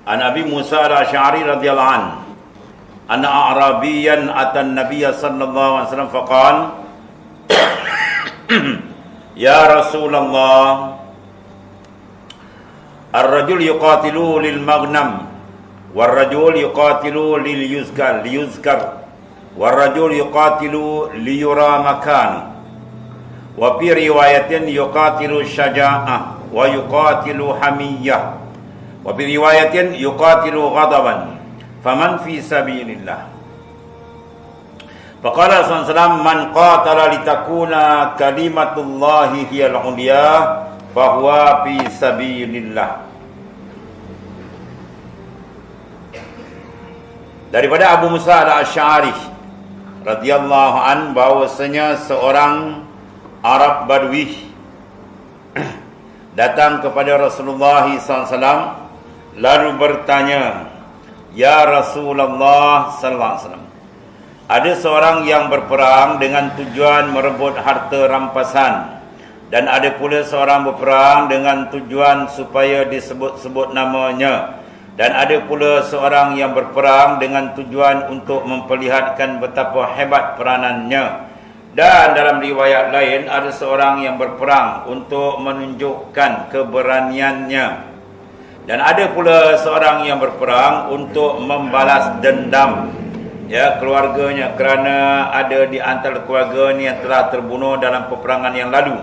An Abi Musa al-Asy'ari radhiyallahu anhu anna a'rabiyyan ata an-nabiy sallallahu alaihi wasallam faqala ya Rasulullah ar-rajul yuqatilu lil maghnam war-rajul yuqatilu lil yuzkar war-rajul yuqatilu liyura makan wa fi riwayatin yuqatilu syaja'ah wa yuqatilu hamiyyah wa fi riwayatin yuqatilu ghadaban faman fi sabilillah. Faqala sallallahu man qatala litakuna kalimatullahi hiyal ulya fahuwa fi sabilillah. Daripada Abu Musa al-Asy'ari radhiyallahu an bahwasanya seorang Arab Badui datang kepada Rasulullah SAW lalu bertanya, ya Rasulullah sallallahu alaihi wasallam, ada seorang yang berperang dengan tujuan merebut harta rampasan dan ada pula seorang berperang dengan tujuan supaya disebut-sebut namanya dan ada pula seorang yang berperang dengan tujuan untuk memperlihatkan betapa hebat peranannya. Dan dalam riwayat lain ada seorang yang berperang untuk menunjukkan keberaniannya. Dan ada pula seorang yang berperang untuk membalas dendam ya keluarganya kerana ada di antara keluarganya yang telah terbunuh dalam peperangan yang lalu.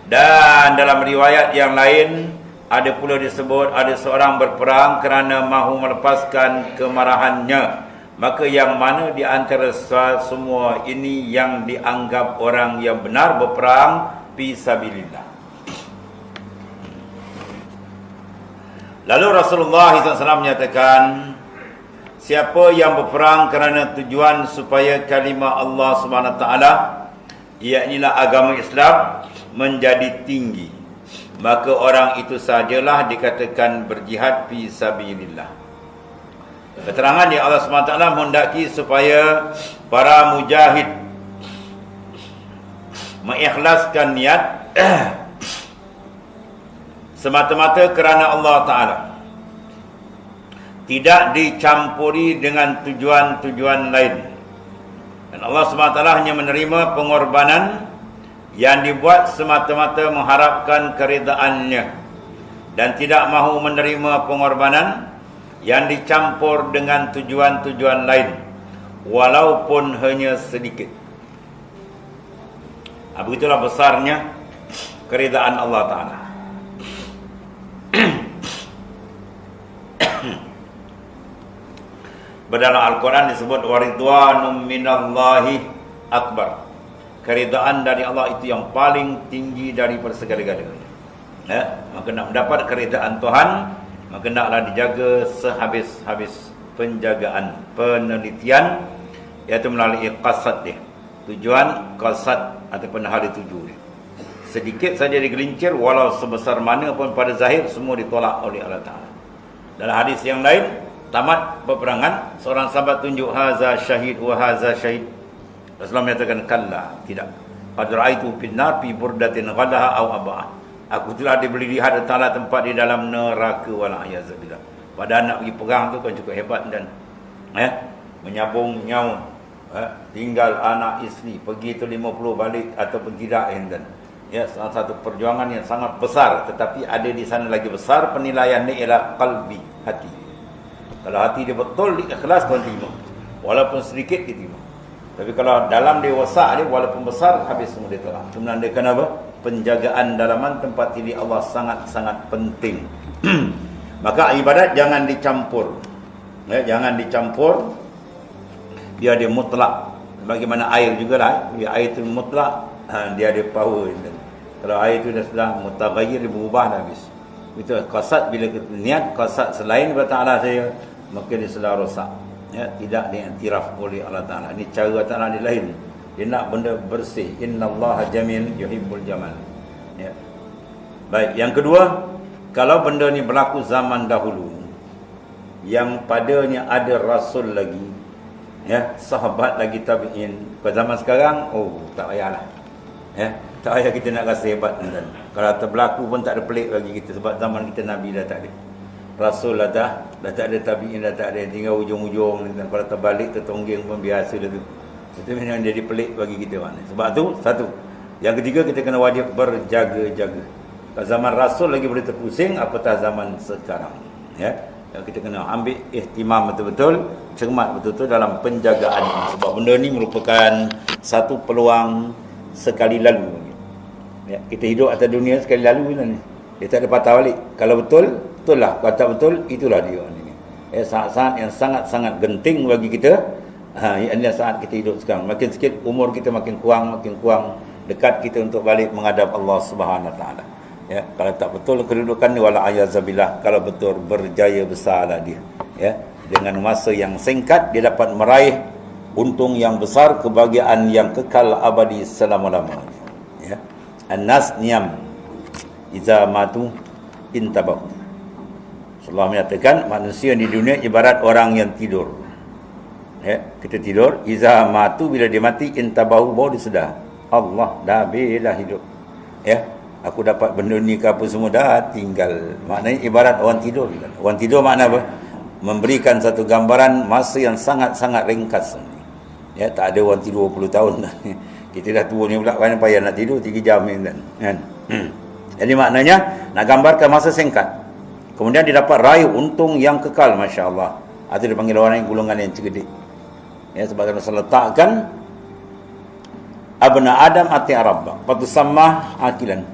Dan dalam riwayat yang lain ada pula disebut ada seorang berperang kerana mahu melepaskan kemarahannya. Maka yang mana di antara semua ini yang dianggap orang yang benar berperang fi sabilillah? Lalu Rasulullah SAW menyatakan, siapa yang berperang kerana tujuan supaya kalimah Allah SWT, iaitu agama Islam, menjadi tinggi, maka orang itu sajalah dikatakan berjihad fi sabilillah. Keterangan yang Allah SWT menghendaki supaya para mujahid mengikhlaskan niat semata-mata kerana Allah Ta'ala, tidak dicampuri dengan tujuan-tujuan lain. Dan Allah SWT hanya menerima pengorbanan yang dibuat semata-mata mengharapkan keredaannya dan tidak mahu menerima pengorbanan yang dicampur dengan tujuan-tujuan lain walaupun hanya sedikit. Begitulah besarnya keredaan Allah Ta'ala. Dalam Al-Quran disebut waridwanum minallahi akbar. Keredaan dari Allah itu yang paling tinggi daripada segala-galanya. Ya, maka nak mendapat keredaan Tuhan, maka naklah dijaga sehabis-habis penjagaan, penelitian, iaitu melalui qasad dia. Tujuan, qasad ataupun hari tuju dia. Sedikit saja digelincir, walau sebesar mana pun pada zahir, semua ditolak oleh Allah Ta'ala. Dalam hadis yang lain, tamat peperangan, seorang sahabat tunjuk haza syahid wa haza syahid. Rasulullah menyatakan kalla, tidak. Qad ra'aitu fin nar fi burdatin ghadaha aw aba'ah. Aku telah diberi lihat Ta'ala tempat di dalam neraka wala ayazabillah. Padahal nak pergi perang tu kan cukup hebat dan menyambung nyawa, tinggal anak isteri, pergi tu 50 balik ataupun tidak dan ya, salah satu perjuangan yang sangat besar, tetapi ada di sana lagi besar penilaian ni ialah qalbi, hati. Kalau hati dia betul, dia ikhlas, tuan terima. Walaupun sedikit, dia terima. Tapi kalau dalam dia wasak dia, walaupun besar, habis semua dia tolak. Itu menandakan apa? Penjagaan dalaman tempat tidur Allah sangat-sangat penting. Maka ibadat jangan dicampur. Ya, jangan dicampur. Dia ada mutlak. Bagaimana air juga lah. Dia air itu mutlak. Dia ada power. Kalau air itu sudah mutaghayyir, dia berubah dah habis. Itu qasad, bila kita niat qasad selain daripada Ta'ala saya, maka dia sudah rosak. Ya, tidak diiktiraf oleh Allah Ta'ala. Ini cara Ta'ala dia lain. Dia nak benda bersih. Innallaha jamil yuhibbul jamal. Ya. Baik, yang kedua, kalau benda ni berlaku zaman dahulu, yang padanya ada Rasul lagi, ya, sahabat lagi tabi'in. Pada zaman sekarang, oh, tak payahlah. Ya, tak payah kita nak rasa hebat. Dan kalau terberlaku pun tak ada pelik bagi kita, sebab zaman kita Nabi dah tak ada. Rasul dah tak ada tabi'in, dah tak ada, tinggal ujung-ujung, dan kalau terbalik tertonggeng pun biasa dah tu. Itu memang jadi pelik bagi kita maknanya. Sebab tu satu. Yang ketiga, kita kena wajib berjaga-jaga. Kalau zaman Rasul lagi boleh terpusing, apatah zaman sekarang. Ya, kita kena ambil ihtimam betul-betul, cermat betul-betul dalam penjagaan ini. Sebab benda ni merupakan satu peluang sekali lalu. Ya, kita hidup atas dunia sekali lalu ni. Dia tak ada patah balik. Kalau betul, betul lah. Kalau tak betul, itulah dia. Saat-saat yang sangat-sangat genting bagi kita. Ini saat kita hidup sekarang. Makin sikit umur kita makin kurang dekat kita untuk balik menghadap Allah Subhanahu Wa Taala. Ya, kalau tak betul kedudukan ni, wala ayazabillah, kalau betul berjaya besarlah dia. Ya, dengan masa yang singkat dia dapat meraih untung yang besar, kebahagiaan yang kekal abadi selama-lamanya. Ya. An-nas niyam iza matu intabahu. Allah menyatakan manusia di dunia ibarat orang yang tidur. Ya, kita tidur, iza matu, bila dia mati, intabahu, baru dia sedar, Allah dah habislah hidup. Ya, aku dapat benda ni ke apa semua dah tinggal. Maknanya ibarat orang tidur. Orang tidur makna apa? Memberikan satu gambaran masa yang sangat-sangat ringkas. Ya, tak ada orang tidur 20 tahun. Kita dah tua ni pula, kan payah nak tidur 3 jam ni kan. Jadi maknanya nak gambarkan masa singkat. Kemudian dia dapat raih untung yang kekal, masya-Allah. Atau dipanggil orang yang golongan yang cerdik. Ya, sebab Rasul letakkan abna Adam ati rabbak fatusammah akilan.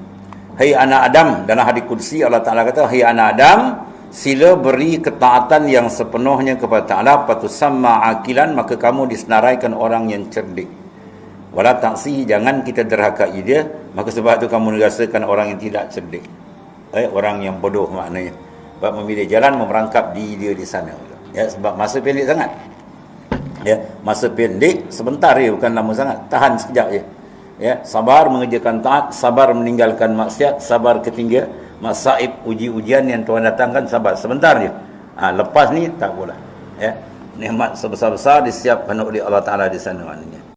Hai anak Adam, dalam hadis qudsi Allah Taala kata, hai anak Adam, sila beri ketaatan yang sepenuhnya kepada Taala, fatusamma akilan, maka kamu disenaraikan orang yang cerdik. Wala ta'si, jangan kita derhakai dia, maka sebab itu kamu dirasakan orang yang tidak cerdik. Orang yang bodoh maknanya. Sebab memilih jalan memerangkap diri dia di sana. Ya, sebab masa pendek sangat. Ya, masa pendek sebentar je, bukan lama sangat. Tahan sekejap je. Ya, sabar mengerjakan taat, sabar meninggalkan maksiat, sabar ketinggian masaib, uji-ujian yang Tuhan datangkan, sabar sebentar je. Lepas ni tak boleh. Ya, nikmat sebesar-besar disiapkan oleh Allah Taala di sana maknanya.